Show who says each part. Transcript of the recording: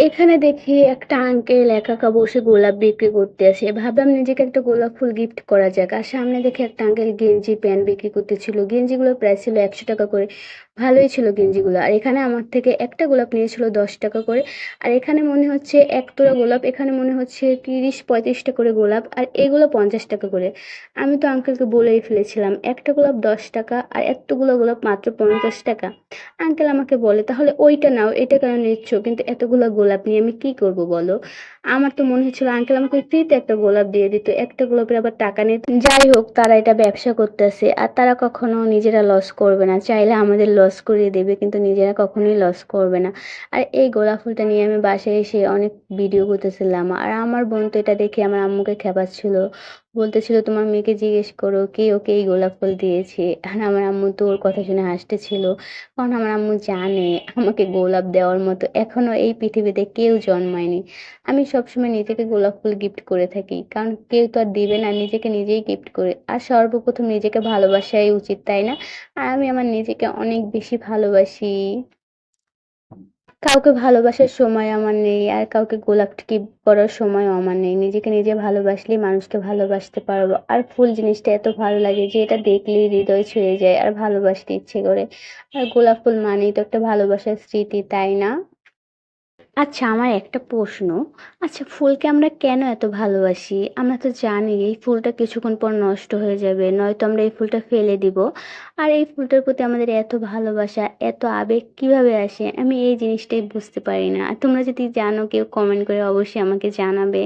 Speaker 1: এখানে দেখি একটা আঙ্কেল একা একা বসে গোলাপ বিক্রি করতেছে। ভাবলাম নিজেকে একটা গোলাপ ফুল গিফট করা যাক। আর সামনে দেখি একটা আঙ্কেল গেঞ্জি প্যান্ট বিক্রি করতেছিল। গেঞ্জিগুলোর প্রাইস ছিল ১০০ টাকা করে। ভালোই ছিল গেঞ্জিগুলো। আর এখানে আমার থেকে একটা গোলাপ নিয়েছিল ১০ টাকা করে। আর এখানে মনে হচ্ছে এক তোড়া গোলাপ, এখানে মনে হচ্ছে ৩০-৩৫টা করে গোলাপ, আর এগুলো ৫০ টাকা করে। আমি তো আঙ্কেলকে বলেই ফেলেছিলাম একটা গোলাপ ১০ টাকা আর এতগুলো গোলাপ মাত্র ৫০ টাকা। আঙ্কেল আমাকে বলে, তাহলে ওইটা নাও, এটা কেন নিচ্ছ? কিন্তু এতগুলা গোলাপ নিয়ে আমি কি করব বলো? আমার তো মনে হচ্ছিল আঙ্কেল আমাকে ফ্রিতে একটা গোলাপ দিয়ে দিত, একটা গোলাপের আবার টাকা নিত। যাই হোক, তারা এটা ব্যবসা করতেছে আর তারা কখনো নিজেরা লস করবে না, চাইলে আমাদের লস করিয়ে দেবে কিন্তু নিজেরা কখনোই লস করবে না। আর এই গোলাপ ফুলটা নিয়ে আমি বাসায় এসে অনেক ভিডিও করতেছিলাম, আর আমার বোন তো এটা দেখে আমার আম্মুকে খেপাচ্ছিল, বলতেছিল তোমার মেয়েকে জিজ্ঞেস করো কে ওকে এই গোলাপ ফুল দিয়েছে। আর আমার আম্মু তো ওর কথা শুনে হাসতেছিল, কারণ আমার আম্মু জানে আমাকে গোলাপ দেওয়ার মতো এখনো এই পৃথিবীতে কেউ জন্মায়নি। আমি সবসময় নিজেকে গোলাপ ফুল গিফট করে থাকি, কারণ কেউ তো আর দিবে না, নিজেকে নিজেই গিফট করে। আর সর্বপ্রথম নিজেকে ভালোবাসাই উচিত, তাই না? আর আমি আমার নিজেকে অনেক বেশি ভালোবাসি। কাউকে ভালোবাসার সময় আমার নেই, আর কাউকে গোলাপ গিফট করার সময়ও আমার নেই। নিজেকে নিজে ভালোবাসলেই মানুষকে ভালোবাসতে পারবো। আর ফুল জিনিসটা এত ভালো লাগে যে এটা দেখলেই হৃদয় ছুঁয়ে যায় আর ভালোবাসতে ইচ্ছে করে। আর গোলাপ ফুল মানেই তো একটা ভালোবাসার স্মৃতি, তাই না? আচ্ছা, আমার একটা প্রশ্ন। আচ্ছা, ফুলকে আমরা কেন এত ভালোবাসি? আমরা তো জানি এই ফুলটা কিছুক্ষণ পর নষ্ট হয়ে যাবে, নয়তো আমরা এই ফুলটা ফেলে দিব। আর এই ফুলটার প্রতি আমাদের এত ভালোবাসা, এত আবেগ কিভাবে আসে? আমি এই জিনিসটাই বুঝতে পারি না। আর তোমরা যদি জানো কেউ কমেন্ট করে অবশ্যই আমাকে জানাবে।